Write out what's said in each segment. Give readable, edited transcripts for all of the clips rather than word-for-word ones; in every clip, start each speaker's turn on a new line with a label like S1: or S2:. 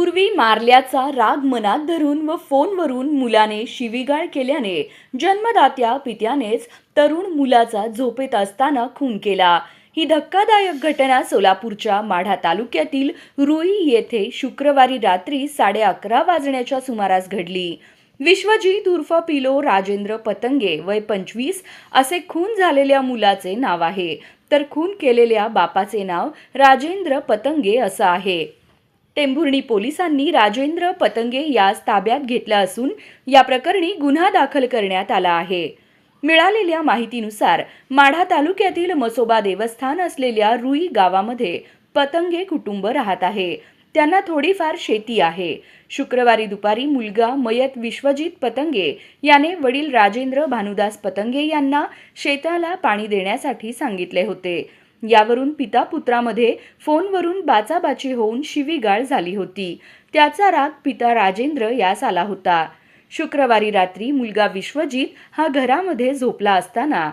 S1: पूर्वी मारल्याचा राग मनात धरून व फोनवरून मुलाने शिवीगाळ केल्याने जन्मदात्या पित्यानेच तरुण मुलाचा झोपेत असताना खून केला। ही धक्कादायक घटना सोलापूरच्या माढा तालुक्यातील रुई येथे शुक्रवारी रात्री 11:30 वाजण्याच्या सुमारास घडली। विश्वजीत उर्फ पिलो राजेंद्र पतंगे वय 25 असे खून झालेल्या मुलाचे नाव आहे, तर खून केलेल्या बापाचे नाव राजेंद्र पतंगे असं आहे। टेंभुर्णी पोलिसांनी राजेंद्र पतंगे यास ताब्यात घेतला असून या प्रकरणी गुन्हा दाखल करण्यात आला आहे। मिळालेल्या माहितीनुसार माढा तालुक्यातील मसोबा देवस्थान असलेल्या रुई गावामध्ये पतंगे कुटुंब राहत आहे। त्यांना थोडीफार शेती आहे। शुक्रवारी दुपारी मुलगा मयत विश्वजीत पतंगे याने वडील राजेंद्र भानुदास पतंगे यांना शेताला पाणी देण्यासाठी सांगितले होते। यावरून पिता पुत्रामध्ये फोनवरून बाचाबाची होऊन शिवीगाळ झाली होती। त्याचा राग पिता राजेंद्र यास आला होता। शुक्रवारी रात्री मुलगा विश्वजीत हा घरामध्ये झोपला असताना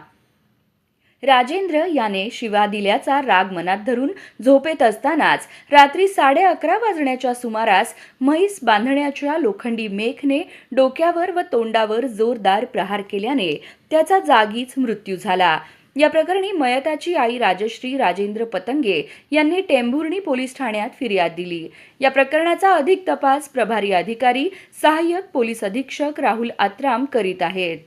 S1: राजेंद्र याने शिवा दिल्याचा राग मनात धरून झोपेत असतानाच रात्री 11:30 वाजण्याच्या सुमारास म्हैस बांधण्याच्या लोखंडी मेखने डोक्यावर व तोंडावर जोरदार प्रहार केल्याने त्याचा जागीच मृत्यू झाला। या प्रकरणी मयताची आई राजश्री राजेंद्र पतंगे यांनी टेंभुर्णी पोलीस ठाण्यात फिर्याद दिली। या प्रकरणाचा अधिक तपास प्रभारी अधिकारी सहाय्यक पोलीस अधीक्षक राहुल आत्राम करीत आहेत।